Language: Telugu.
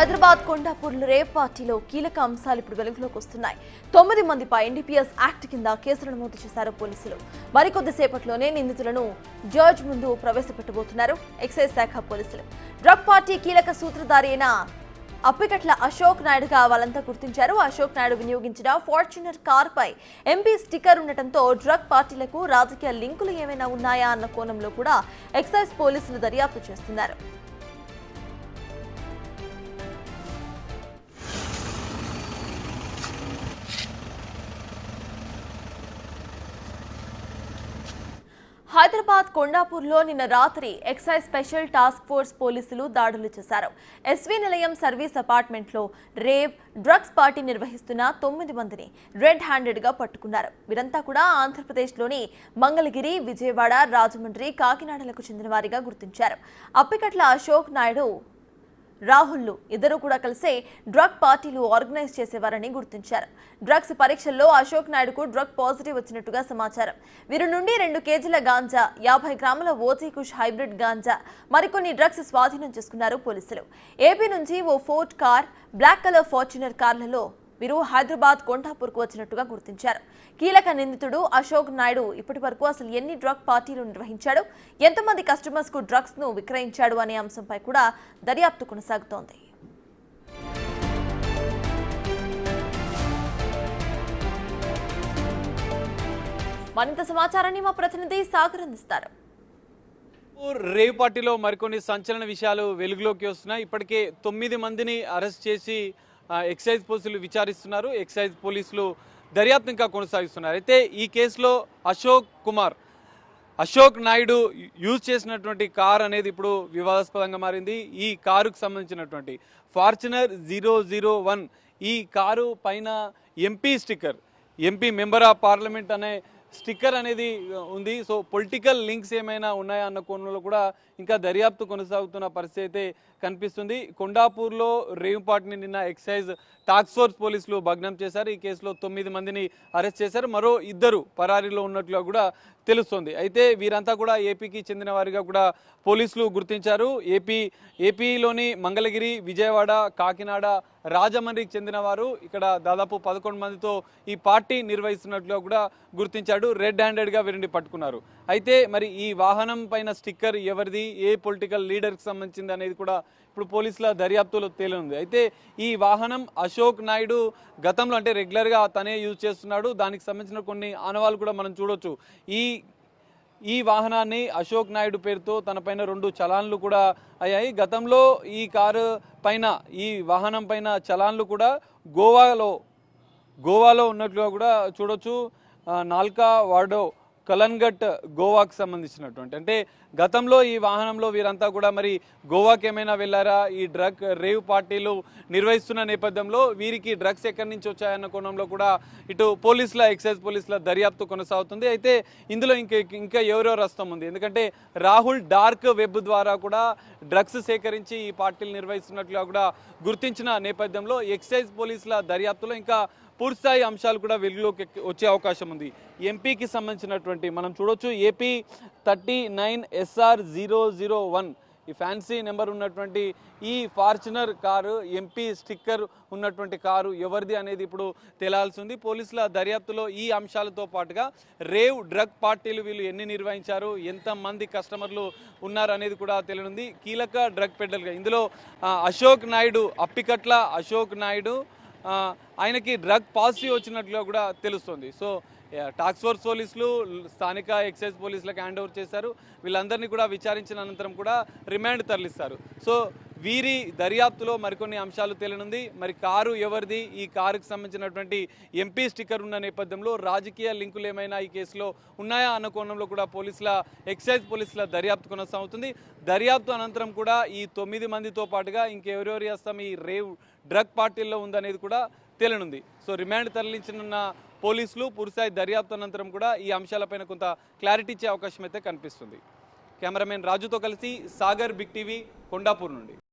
హైదరాబాద్ కొండాపూర్లో రేవ్ పార్టీలో కీలక అంశాలు ఇప్పుడు వెలుగులోకి వస్తున్నాయి. 9 మందిపై ఎన్డీపీఎస్ యాక్ట్ కింద కేసులు నమోదు చేశారు పోలీసులు. మరికొద్ది సేపట్లోనే నిందితులను జడ్జి ముందు ప్రవేశపెట్టబోతున్నారు ఎక్సైజ్ శాఖ పోలీసులు. డ్రగ్ పార్టీ కీలక సూత్రధారి అయిన అప్పికట్ల అశోక్ నాయుడుగా వాళ్ళంతా గుర్తించారు. అశోక్ నాయుడు వినియోగించిన ఫార్చునర్ కార్ పై ఎంపీ స్టిక్కర్ ఉండటంతో డ్రగ్ పార్టీలకు రాజకీయ లింకులు ఏమైనా ఉన్నాయా అన్న కోణంలో కూడా ఎక్సైజ్ పోలీసులు దర్యాప్తు చేస్తున్నారు. హైదరాబాద్ కొండాపూర్లో నిన్న రాత్రి ఎక్సైజ్ స్పెషల్ టాస్క్ ఫోర్స్ పోలీసులు దాడులు చేశారు. ఎస్వీ నిలయం సర్వీస్ అపార్ట్మెంట్లో రేవ్ డ్రగ్స్ పార్టీ నిర్వహిస్తున్న 9 మందిని రెడ్ హ్యాండెడ్ గా పట్టుకున్నారు. వీరంతా కూడా ఆంధ్రప్రదేశ్లోని మంగళగిరి, విజయవాడ, రాజమండ్రి, కాకినాడలకు చెందిన వారిగా గుర్తించారు. అప్పికట్ల అశోక్ నాయుడు, రాహుల్ ఇద్దరు కూడా కలిసే డ్రగ్ పార్టీలు ఆర్గనైజ్ చేసేవారని గుర్తించారు. డ్రగ్స్ పరీక్షల్లో అశోక్ నాయుడుకు డ్రగ్ పాజిటివ్ వచ్చినట్టుగా సమాచారం. వీరి నుండి 2 కేజీల గాంజా, 50 గ్రాముల ఓజీ కుష్ హైబ్రిడ్ గాంజా, మరికొన్ని డ్రగ్స్ స్వాధీనం చేసుకున్నారు పోలీసులు. ఏపీ నుంచి ఓ Ford car, black colour Fortuner కార్లలో వీరు హైదరాబాద్ కొండాపూర్కు వచ్చినట్టుగా గుర్తించారు. కీలక నిందితుడు అశోక్ నాయుడు ఇప్పటి వరకు అసలు ఎన్ని డ్రగ్ పార్టీలు నిర్వహించాడు, ఎంతమంది కస్టమర్స్ కు డ్రగ్స్ ను విక్రయించాడు అనే అంశంపై కూడా దర్యాప్తు కొనసాగుతోంది. మరింత సమాచారాన్ని మా ప్రతినిధి సాగర్ అందిస్తారు. రేవ్ పార్టీలో మరికొన్ని సంచలన విషయాలు వెలుగులోకి వస్తున్నాయి. ఇప్పటికే 9 మందిని అరెస్ట్ చేసి ఎక్సైజ్ పోలీసులు విచారిస్తున్నారు. ఎక్సైజ్ పోలీసులు దర్యాప్తు ఇంకా కొనసాగిస్తున్నారు. అయితే ఈ కేసులో అశోక్ నాయుడు యూజ్ చేసినటువంటి కార్ అనేది ఇప్పుడు వివాదాస్పదంగా మారింది. ఈ కారుకు సంబంధించినటువంటి ఫార్చునర్ 001 ఈ కారు పైన MP sticker, MP member of parliament అనే స్టిక్కర్ అనేది ఉంది. సో పొలిటికల్ లింక్స్ ఏమైనా ఉన్నాయా అన్న కోణంలో కూడా ఇంకా దర్యాప్తు కొనసాగుతున్న పరిస్థితి అయితే కనిపిస్తుంది. కొండాపూర్లో రేవ్ పార్టీని నిన్న ఎక్సైజ్ టాస్క్ ఫోర్స్ పోలీసులు భగ్నం చేశారు. ఈ కేసులో 9 మందిని అరెస్ట్ చేశారు. మరో 2 పరారీలో ఉన్నట్లుగా కూడా తెలుస్తోంది. అయితే వీరంతా కూడా ఏపీకి చెందిన వారిగా కూడా పోలీసులు గుర్తించారు. ఏపీలోని మంగళగిరి, విజయవాడ, కాకినాడ, రాజమండ్రికి చెందిన వారు. ఇక్కడ దాదాపు 11 మందితో ఈ పార్టీ నిర్వహిస్తున్నట్లుగా కూడా గుర్తించాడు. రెడ్ హ్యాండెడ్గా వీరిని పట్టుకున్నారు. అయితే మరి ఈ వాహనం పైన స్టిక్కర్ ఎవరిది, ఏ పొలిటికల్ లీడర్కి సంబంధించింది అనేది కూడా ఇప్పుడు పోలీసుల దర్యాప్తులో తేలింది. అయితే ఈ వాహనం అశోక్ నాయుడు గతంలో అంటే రెగ్యులర్గా తనే యూజ్ చేస్తున్నాడు. దానికి సంబంధించిన కొన్ని ఆనవాళ్ళు కూడా మనం చూడొచ్చు. ఈ వాహనాన్ని అశోక్ నాయుడు పేరుతో తన పైన 2 చలాన్లు కూడా అయ్యాయి. గతంలో ఈ కారు పైన, ఈ వాహనం పైన చలాన్లు కూడా గోవాలో ఉన్నట్లుగా కూడా చూడొచ్చు. నాల్కా వార్డో, కలన్గట్, గోవాకు సంబంధించినటువంటి, అంటే గతంలో ఈ వాహనంలో వీరంతా కూడా మరి గోవాకి ఏమైనా వెళ్ళారా, ఈ రేవ్ పార్టీలు నిర్వహిస్తున్న నేపథ్యంలో వీరికి డ్రగ్స్ ఎక్కడి నుంచి వచ్చాయన్న కోణంలో కూడా ఇటు ఎక్సైజ్ పోలీసుల దర్యాప్తు కొనసాగుతుంది. అయితే ఇందులో ఇంకా ఎవరెవరు వస్తాం ఉంది. ఎందుకంటే రాహుల్ డార్క్ వెబ్ ద్వారా కూడా డ్రగ్స్ సేకరించి ఈ పార్టీలు నిర్వహిస్తున్నట్లుగా కూడా గుర్తించిన నేపథ్యంలో ఎక్సైజ్ పోలీసుల దర్యాప్తులో ఇంకా పూర్తిస్థాయి అంశాలు కూడా వెలుగులోకి వచ్చే అవకాశం ఉంది. ఎంపీకి సంబంధించినటువంటి మనం చూడొచ్చు. ఏపీ 39SR001 ఈ ఫ్యాన్సీ నెంబర్ ఉన్నటువంటి ఈ ఫార్చునర్ కారు, ఎంపీ స్టిక్కర్ ఉన్నటువంటి కారు ఎవరిది అనేది ఇప్పుడు తేలాల్సి ఉంది. పోలీసుల దర్యాప్తులో ఈ అంశాలతో పాటుగా రేవ్ డ్రగ్ పార్టీలు వీళ్ళు ఎన్ని నిర్వహించారు, ఎంతమంది కస్టమర్లు ఉన్నారు అనేది కూడా తెలియనుంది. కీలక డ్రగ్ పెడ్డర్గా ఇందులో అశోక్ నాయుడు, అప్పికట్ల అశోక్ నాయుడు, ఆయనకి డ్రగ్ పాజిటివ్ వచ్చినట్లుగా కూడా తెలుస్తుంది. సో టాస్క్ ఫోర్స్ పోలీసులు స్థానిక ఎక్సైజ్ పోలీసులకు హ్యాండ్ ఓవర్ చేశారు. వీళ్ళందరినీ కూడా విచారించిన అనంతరం కూడా రిమాండ్ తరలిస్తారు. సో వీరి దర్యాప్తులో మరికొన్ని అంశాలు తేలనుంది. మరి కారు ఎవరిది, ఈ కారుకు సంబంధించినటువంటి ఎంపీ స్టిక్కర్ ఉన్న నేపథ్యంలో రాజకీయ లింకులు ఏమైనా ఈ కేసులో ఉన్నాయా అన్న కోణంలో కూడా ఎక్సైజ్ పోలీసుల దర్యాప్తు కొనసాగుతుంది. దర్యాప్తు అనంతరం కూడా ఈ 9 మందితో పాటుగా ఇంకెవరెవరి హస్తం ఈ రేవ్ డ్రగ్ పార్టీల్లో ఉందనేది కూడా తేలనుంది. సో రిమాండ్ తరలించనున్న పోలీసులు పూర్తిస్థాయి దర్యాప్తు అనంతరం కూడా ఈ అంశాలపైన కొంత క్లారిటీ ఇచ్చే అవకాశం అయితే కనిపిస్తుంది. కెమెరామెన్ రాజుతో కలిసి సాగర్, బిగ్ టీవీ, కొండాపూర్ నుండి.